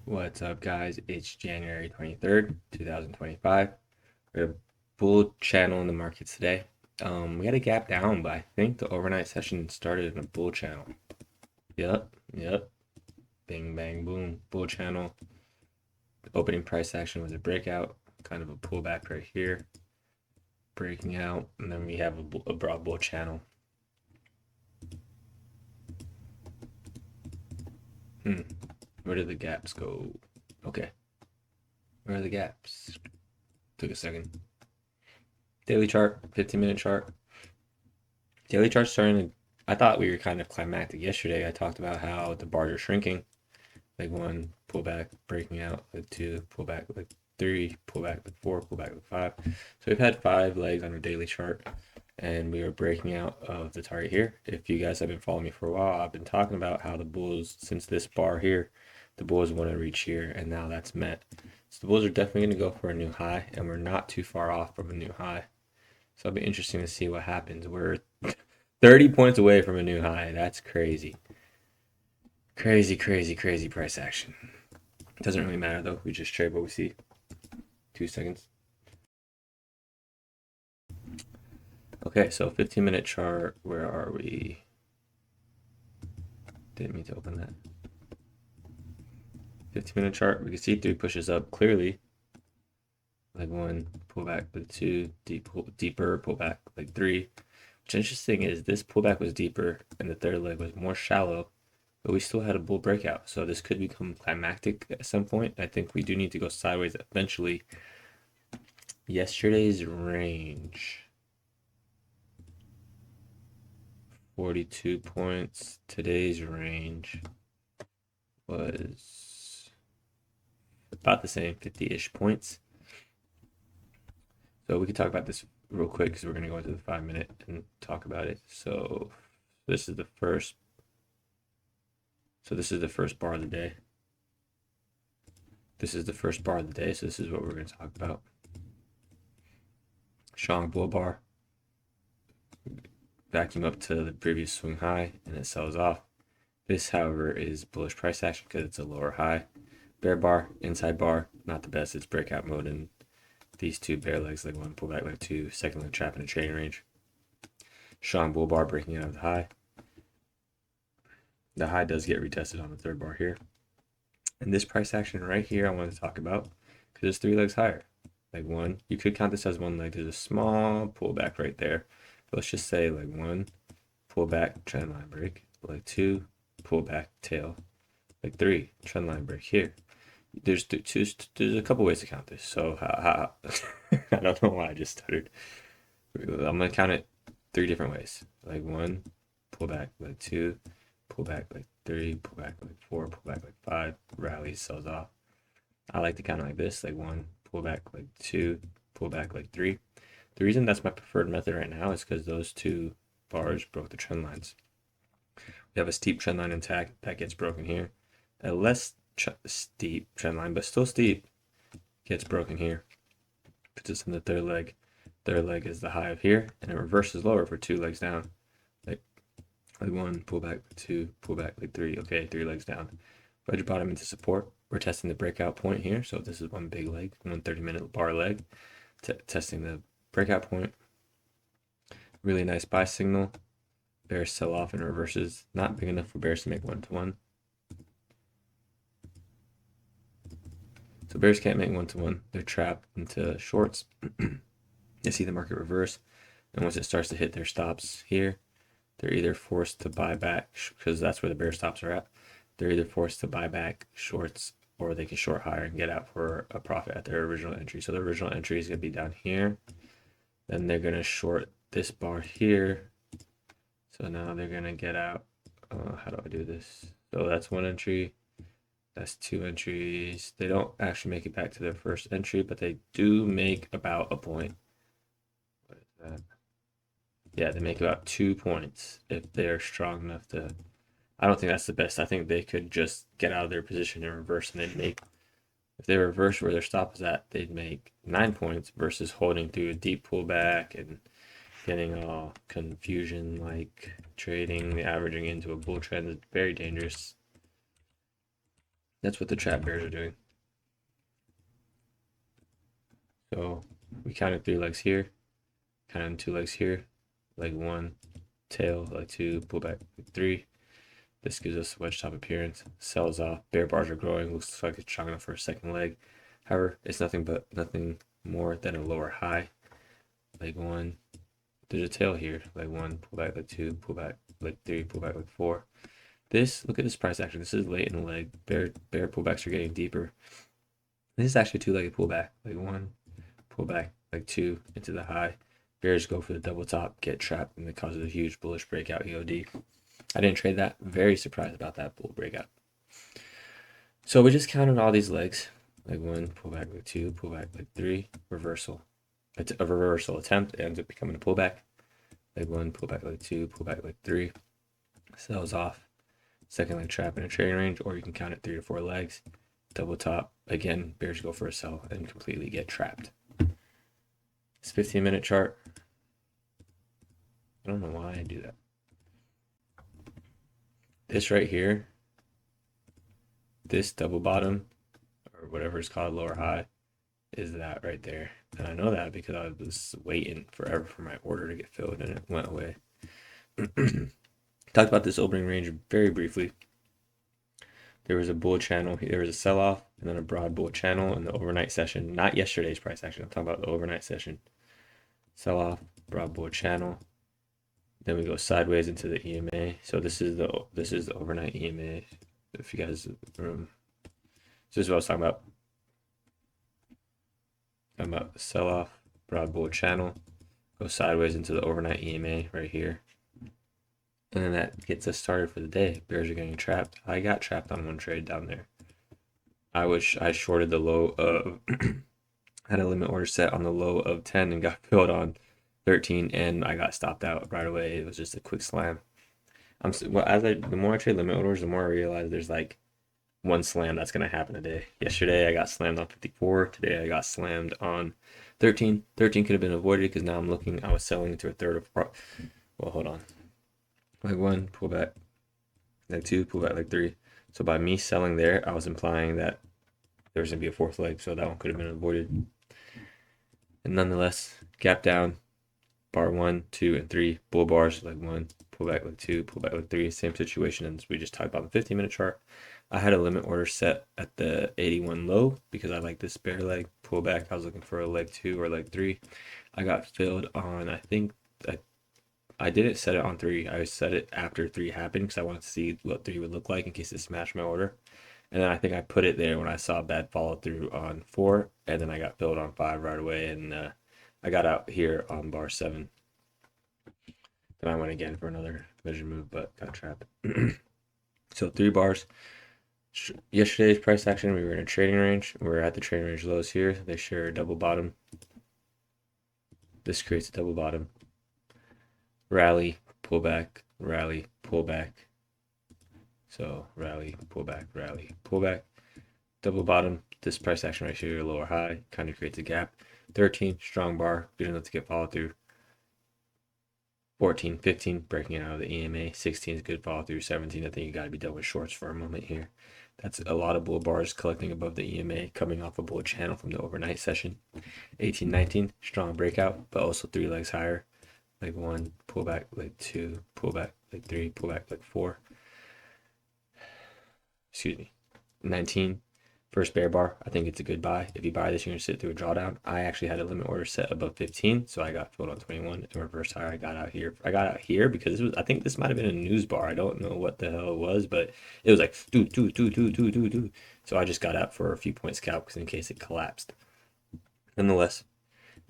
What's up, guys? It's January 23rd, 2025. We have a bull channel in the markets today. We had a gap down, but I think the overnight session started in a bull channel. Yep. Bing, bang, boom. Bull channel. The opening price action was a breakout, kind of a pullback right here, breaking out, and then we have a broad bull channel. Where did the gaps go? Okay. Where are the gaps? Took a second. Daily chart, 15-minute chart. Daily chart's starting to, I thought we were kind of climactic yesterday. I talked about how the bars are shrinking. Like one, pullback, breaking out, like two, pullback, like three, pullback, like four, pullback, like five. So we've had 5 legs on our daily chart, and we are breaking out of the target here. If you guys have been following me for a while, I've been talking about how the bulls, since this bar here, the bulls want to reach here, and now that's met. So the bulls are definitely going to go for a new high, and we're not too far off from a new high. So it'll be interesting to see what happens. We're 30 points away from a new high. That's crazy. Crazy price action. It doesn't really matter though. We just trade what we see. 2 seconds. Okay, so 15-minute chart. Where are we? Didn't mean to open that. 15-minute chart. We can see 3 pushes up clearly. Like 1, pullback, like 2, deeper, pullback, like 3. What's interesting is this pullback was deeper and the third leg was more shallow, but we still had a bull breakout. So this could become climactic at some point. I think we do need to go sideways eventually. Yesterday's range, 42 points. Today's range was about the same, 50-ish points. So we could talk about this real quick because we're going to go into the 5-minute and talk about it. So this is the first bar of the day. This is the first bar of the day, so this is what we're going to talk about. Strong bull bar. Vacuum up to the previous swing high, and it sells off. This, however, is bullish price action because it's a lower high. Bear bar, inside bar, not the best. It's breakout mode, and these 2 bear legs, leg 1, pullback, leg 2, second leg trap in a trading range. Strong bull bar breaking out of the high. The high does get retested on the 3rd bar here. And this price action right here I want to talk about because it's 3 legs higher. Leg 1, you could count this as 1 leg. There's a small pullback right there. But let's just say leg 1, pullback, trend line break. Leg 2, pullback, tail. Leg 3, trend line break here. There's a couple ways to count this. So I don't know why I just stuttered. I'm gonna count it 3 different ways. Leg 1, pullback. Leg 2, pullback. Leg 3, pullback. Leg 4, pullback. Leg 5, rallies, sells off. I like to count it like this: leg 1, pullback. Leg 2, pullback. Leg 3. The reason that's my preferred method right now is because those 2 bars broke the trend lines. We have a steep trend line intact that gets broken here. A less steep trend line, but still steep, gets broken here. Puts us in the 3rd leg. 3rd leg is the high of here, and it reverses lower for 2 legs down. Like 1, pullback, 2, pullback, like 3. Okay, 3 legs down. Wedge bottom into support. We're testing the breakout point here. So this is one big leg, 1 30-minute bar leg. Testing the breakout point. Really nice buy signal. Bears sell off and reverses. Not big enough for bears to make 1-to-1. So bears can't make 1-to-1. They're trapped into shorts. You see the market reverse. And once it starts to hit their stops here, they're either forced to buy back, because that's where the bear stops are at. They're either forced to buy back shorts, or they can short higher and get out for a profit at their original entry. So the original entry is going to be down here. Then they're going to short this bar here. So now they're going to get out. How do I do this? So that's 1 entry. That's 2 entries. They don't actually make it back to their first entry, but they do make about a point. What is that? Yeah, they make about 2 points if they're strong enough to. I don't think that's the best. I think they could just get out of their position and reverse, and they'd make. If they reverse where their stop is at, they'd make 9 points versus holding through a deep pullback and getting all confusion, like trading the averaging into a bull trend is very dangerous. That's what the trap bears are doing. So we counted 3 legs here, counted 2 legs here, leg 1, tail, leg 2, pull back, leg 3. This gives us a wedge top appearance. Sells off. Bear bars are growing. Looks like it's strong enough for a second leg. However, it's nothing more than a lower high. Leg 1. There's a tail here. Leg 1, pull back, leg 2, pull back, leg 3, pull back, leg 4. Look at this price action. This is late in the leg. Bear pullbacks are getting deeper. This is actually 2-legged pullback. Leg 1, pull back, leg 2 into the high. Bears go for the double top, get trapped, and it causes a huge bullish breakout EOD. I didn't trade that. Very surprised about that bull breakout. So we just counted all these legs. Leg 1, pull back, leg 2, pull back, leg 3, reversal. It's a reversal attempt. It ends up becoming a pullback. Leg 1, pull back, leg 2, pull back, leg 3. Sells off. Second leg trap in a trading range, or you can count it 3 to 4 legs. Double top. Again, bears go for a sell and completely get trapped. This 15-minute chart. I don't know why I do that. This right here, this double bottom, or whatever it's called, lower high, is that right there. And I know that because I was waiting forever for my order to get filled and it went away. Talked about this opening range very briefly. There was a bull channel, there was a sell-off, and then a broad bull channel in the overnight session. Not yesterday's price action, I'm talking about the overnight session. Sell-off, broad bull channel. Then we go sideways into the EMA. So this is the overnight EMA. If you guys so this is what I was talking about. Talking about the sell-off, broad bull channel. Go sideways into the overnight EMA right here. And then that gets us started for the day. Bears are getting trapped. I got trapped on one trade down there. I shorted the low of had a limit order set on the low of 10 and got filled on 13, and I got stopped out right away. It was just a quick slam. The more I trade limit orders, the more I realize there's like one slam that's gonna happen today. Yesterday I got slammed on 54. Today I got slammed on 13. 13 could have been avoided because now I'm looking. I was selling into a third of. Well, hold on. Leg 1, pull back. Leg 2, pull back. Leg 3. So by me selling there, I was implying that there was gonna be a 4th leg, so that one could have been avoided. And nonetheless, gap down. Bar 1, 2, and 3, bull bars, leg 1, pull back, leg 2, pull back, leg 3, same situation as we just talked about the 15-minute chart. I had a limit order set at the 81 low because I like this bear leg, pull back. I was looking for a leg 2 or leg 3. I got filled on, I think, I didn't set it on 3. I set it after 3 happened because I wanted to see what 3 would look like in case it smashed my order. And then I think I put it there when I saw bad follow through on 4, and then I got filled on 5 right away, and I got out here on bar 7. Then I went again for another vision move, but got trapped. So 3 bars. Yesterday's price action, we were in a trading range. We're at the trading range lows here. They share a double bottom. This creates a double bottom. Rally, pull back, rally, pull back. So rally, pull back, rally, pull back. Double bottom. This price action right here, lower high, kind of creates a gap. 13, strong bar, good enough to get follow through. 14, 15, breaking out of the EMA. 16 is good follow through. 17, I think you got to be done with shorts for a moment here. That's a lot of bull bars collecting above the EMA, coming off a bull channel from the overnight session. 18, 19, strong breakout, but also 3 legs higher. Leg 1, pull back, leg 2, pull back, leg 3, pull back, leg 4. Excuse me. 19, first bear bar. I think it's a good buy. If you buy this, you're going to sit through a drawdown. I actually had a limit order set above 15, so I got filled on 21. In reverse higher, I got out here because I think this might have been a news bar. I don't know what the hell it was, but it was like do. So I just got out for a few point scalp because in case it collapsed. Nonetheless,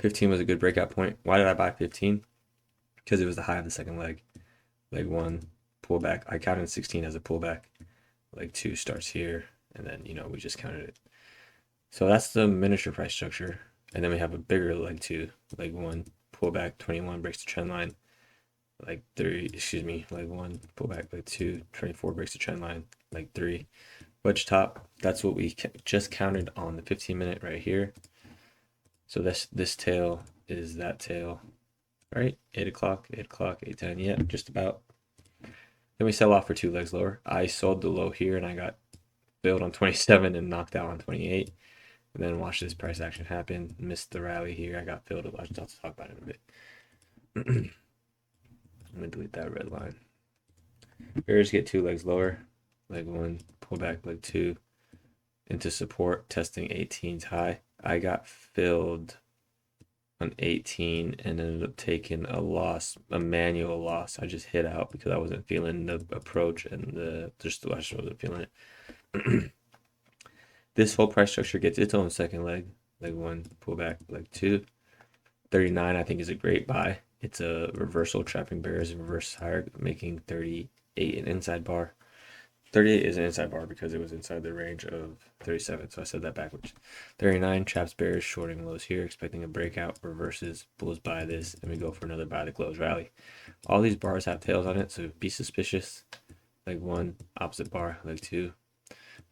15 was a good breakout point. Why did I buy 15? Because it was the high of the second leg. Leg 1, pullback. I counted 16 as a pullback. Leg 2 starts here. And then, we just counted it. So that's the miniature price structure. And then we have a bigger leg 2. Leg 1, pull back, 21, breaks the trend line. Leg 1, pull back, leg 2, 24, breaks the trend line. Leg 3, wedge top. That's what we just counted on the 15-minute right here. So this tail is that tail, right? 8 o'clock, 8:10, yeah, just about. Then we sell off for 2 legs lower. I sold the low here and I got filled on 27 and knocked out on 28. And then watch this price action happen. Missed the rally here. I got filled. I'll talk about it in a bit. I'm gonna delete that red line. Bears get 2 legs lower, leg 1, pull back leg 2 into support, testing 18's high. I got filled on 18 and ended up taking a loss, a manual loss. I just hit out because I wasn't feeling the approach and I just wasn't feeling it. This whole price structure gets its own second leg. Leg 1, pull back, leg 2. 39 I think is a great buy. It's a reversal, trapping bears and reverse higher, making 38 an inside bar. 38 is an inside bar because it was inside the range of 37, so I said that backwards. 39 traps bears, shorting lows here, expecting a breakout, reverses, bulls buy this, and we go for another buy the close rally. All these bars have tails on it, so be suspicious. Leg 1, opposite bar, leg 2.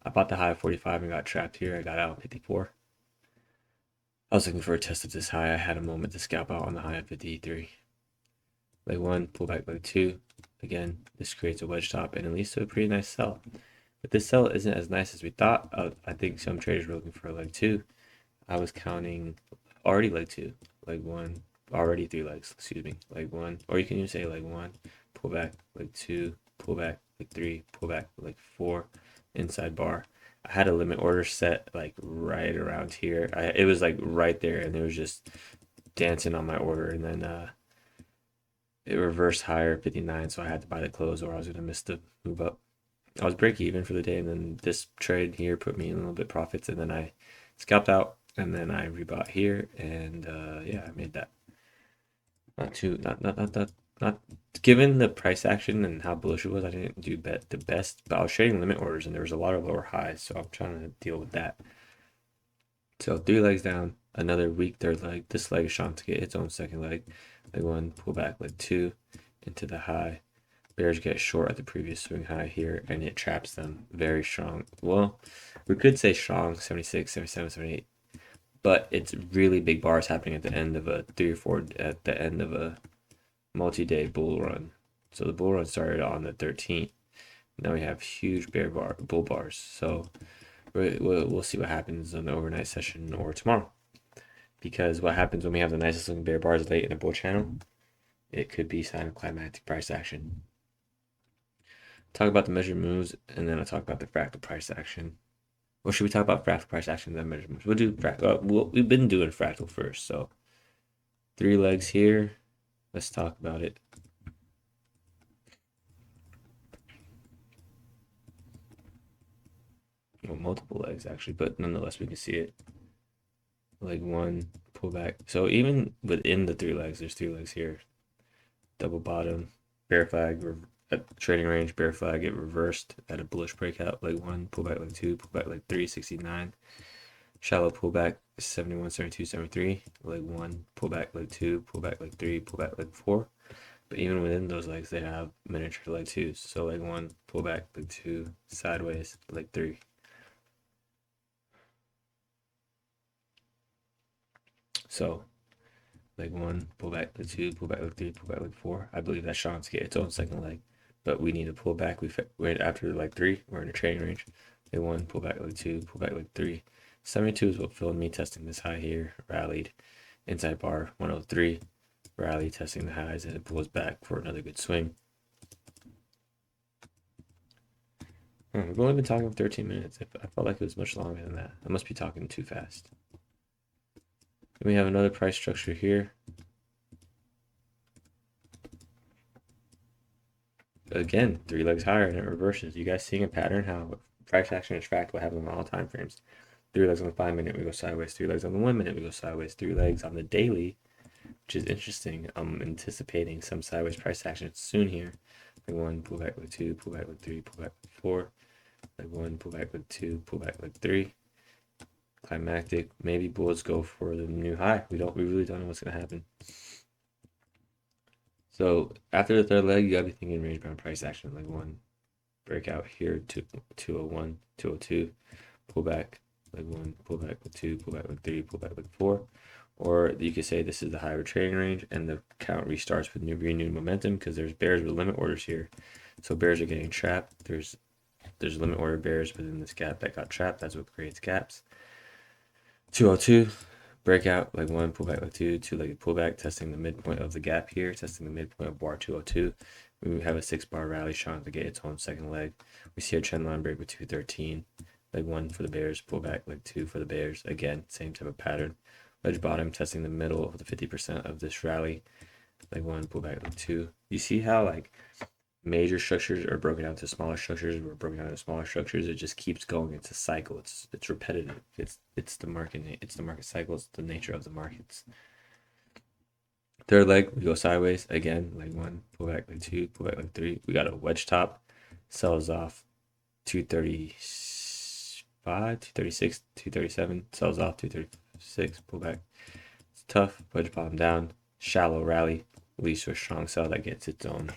I bought the high of 45 and got trapped here. I got out 54. I was looking for a test of this high. I had a moment to scalp out on the high of 53. Leg 1, pull back leg 2. Again, this creates a wedge top and it leads to a pretty nice sell. But this sell isn't as nice as we thought. I think some traders were looking for a leg 2. I was counting already leg 2, leg 1, already 3 legs, excuse me, leg 1, or you can even say leg 1, pull back, leg 2, pull back, leg 3, pull back, leg 4, inside bar. I had a limit order set like right around here. It was like right there, and it was just dancing on my order, and then it reversed higher 59, so I had to buy the close or I was gonna miss the move up. I was break even for the day, and then this trade here put me in a little bit profits, and then I scalped out, and then I rebought here, and yeah, I made that. Not given the price action and how bullish it was, I didn't do the best, but I was trading limit orders and there was a lot of lower highs, so I'm trying to deal with that. So 3 legs down, another weak third leg. This leg is trying to get its own second leg. Leg 1, pull back, leg 2 into the high. Bears get short at the previous swing high here, and it traps them very strong. Well, we could say strong, 76, 77, 78, but it's really big bars happening at the end of a 3 or 4, at the end of a multi-day bull run. So the bull run started on the 13th. Now we have huge bull bars. So we'll see what happens on the overnight session or tomorrow. Because what happens when we have the nicest looking bear bars late in a bull channel, it could be a sign of climactic price action. Talk about the measured moves, and then I'll talk about the fractal price action. Or should we talk about fractal price action and then measured moves? We'll do fractal. We've been doing fractal first. So 3 legs here. Let's talk about it. Well, multiple legs actually, but nonetheless we can see it. Leg 1, pull back. So even within the 3 legs, there's 3 legs here. Double bottom, bear flag at trading range, bear flag, it reversed at a bullish breakout. Leg 1, pull back leg 2, pull back leg 3, 69. Shallow pullback, 71, 72, 73. Leg 1, pull back leg 2, pull back leg 3, pull back leg 4. But even within those legs, they have miniature leg 2s. So leg 1, pull back leg 2, sideways, leg 3. So leg 1, pull back leg 2, pull back leg 3, pull back leg 4. I believe that Sean's get its own second leg, but we need to pull back. We're after leg 3. We're in a trading range. Leg 1, pull back leg 2, pull back leg 3. 72 is what filled me testing this high here. Rallied inside bar 103. Rally testing the highs, and it pulls back for another good swing. We've only been talking for 13 minutes. I felt like it was much longer than that. I must be talking too fast. Then we have another price structure here. Again, 3 legs higher and it reverses. You guys seeing a pattern how price action is tracked what happens on all time frames. 3 legs on the 5 minute, we go sideways. 3 legs on the 1 minute, we go sideways. 3 legs on the daily, which is interesting. I'm anticipating some sideways price action soon here. Leg 1, pull back leg 2, pull back leg 3, pull back leg 4. Leg 1, pull back leg 2, pull back leg 3. Climactic. Maybe bulls go for the new high. We really don't know what's gonna happen. So after the third leg, you gotta be thinking range bound price action. Leg 1, breakout here to 201, 202, pull back. Leg 1, pull back leg 2, pull back leg 3, pull back leg 4. Or you could say this is the higher trading range, and the count restarts with renewed momentum because there's bears with limit orders here. So bears are getting trapped. There's There's limit order bears within this gap that got trapped. That's what creates gaps. 202, breakout, leg one, pullback, leg two, two-legged pullback, testing the midpoint of the gap here, testing the midpoint of bar 202. We have a 6-bar rally showing to get its own second leg. We see a trend line break with 213. Leg one for the bears, pullback, leg two for the bears. Again, same type of pattern. Ledge bottom, testing the middle of the 50% of this rally. Leg one, pullback, leg two. You see how like major structures are broken down to smaller structures. We're broken down to smaller structures. It just keeps going. It's a cycle. It's repetitive. It's the market. It's the market cycle. It's the nature of the markets. Third leg, we go sideways again. Leg one, pull back, leg two, pull back, leg three. We got a wedge top, sells off 235, 236, 237, sells off 236, pull back. It's tough. Wedge bottom down, shallow rally, leads to a strong sell that gets its own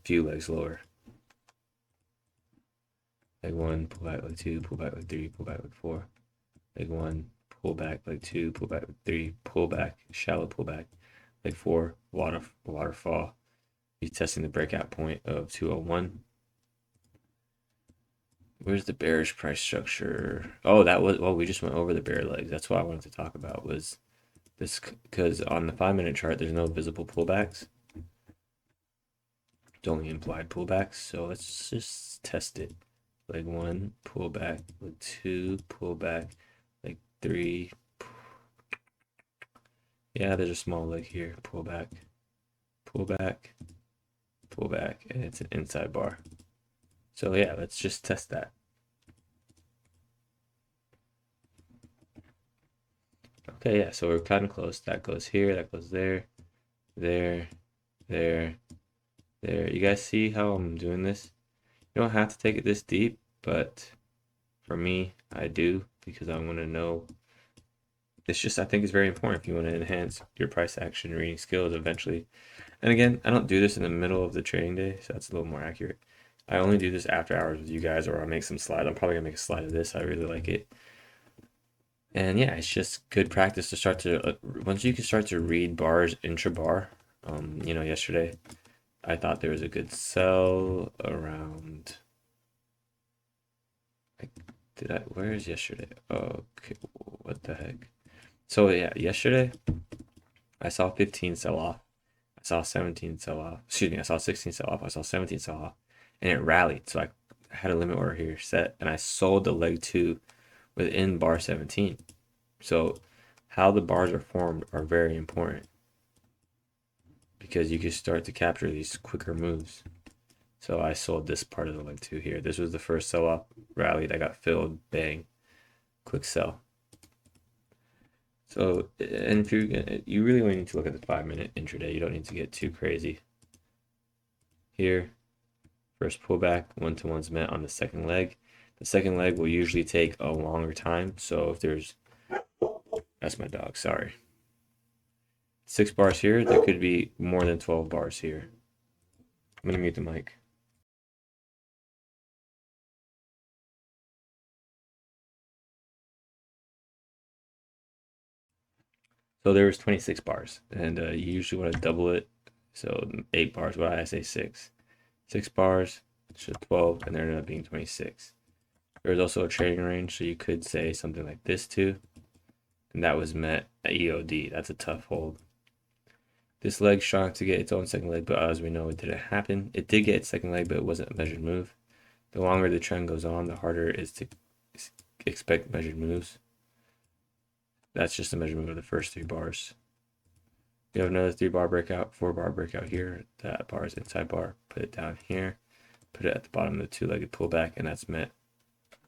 few legs lower. Leg one, pull back, leg two, pull back, leg three, pull back, leg four. Leg one, pull back, leg two, pull back, leg three, pull back, shallow pullback. Leg four, waterfall. He's testing the breakout point of 201. Where's the bearish price structure? Oh, that was, well, we just went over the bear legs. That's what I wanted to talk about was this, because on the 5-minute chart, there's no visible pullbacks. It's only implied pullbacks. So let's just test it. Leg one, pullback. Leg two, pullback. Leg three. Yeah, there's a small leg here. Pullback, pullback, pullback, and it's an inside bar. So yeah, let's just test that. Okay, yeah, so we're kind of close. That goes here, that goes there, there, there, there. You guys see how I'm doing this? You don't have to take it this deep, but for me, I do because I want to know. It's just, I think it's very important if you want to enhance your price action reading skills eventually. And again, I don't do this in the middle of the trading day, so that's a little more accurate. I only do this after hours with you guys, or I'll make some slides. I'm probably gonna make a slide of this. I really like it. And yeah, it's just good practice to start to, once you can start to read bars intra-bar. Yesterday I thought there was a good sell around, where is yesterday? Okay, what the heck? So yeah, yesterday I saw 15 sell off. I saw 17 sell off. Excuse me, I saw 16 sell off. I saw 17 sell off. And it rallied. So I had a limit order here set and I sold the leg two within bar 17. So how the bars are formed are very important because you can start to capture these quicker moves. So I sold this part of the leg two here. This was the first sell off rally that got filled. Bang, quick sell. So, and if you really only need to look at the 5-minute intraday. You don't need to get too crazy. Here, first pullback, 1-to-1's met on the second leg. The second leg will usually take a longer time. So if there's, that's my dog, sorry. 6 bars here, there could be more than 12 bars here. I'm gonna mute the mic. So there was 26 bars, and you usually want to double it. So 8 bars, why I say 6. 6 bars, so 12, and there ended up being 26. There was also a trading range, so you could say something like this too, and that was met at EOD. That's a tough hold. This leg shot to get its own second leg, but as we know, it didn't happen. It did get its second leg, but it wasn't a measured move. The longer the trend goes on, the harder it is to expect measured moves. That's just a measurement of the first 3 bars. We have another 3-bar breakout, 4-bar breakout here. That bar is inside bar. Put it down here. Put it at the bottom of the 2-legged pullback, and that's met.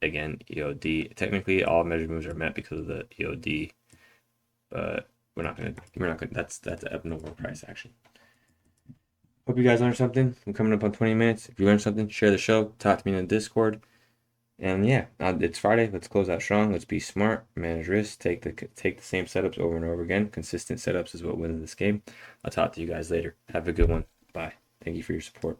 Again, EOD. Technically, all measured moves are met because of the EOD, but we're not gonna. That's abnormal price action. Hope you guys learned something. I'm coming up on 20 minutes. If you learned something, share the show. Talk to me in the Discord. And yeah, it's Friday. Let's close out strong. Let's be smart, manage risks, take the same setups over and over again. Consistent setups is what wins this game. I'll talk to you guys later. Have a good one. Bye. Thank you for your support.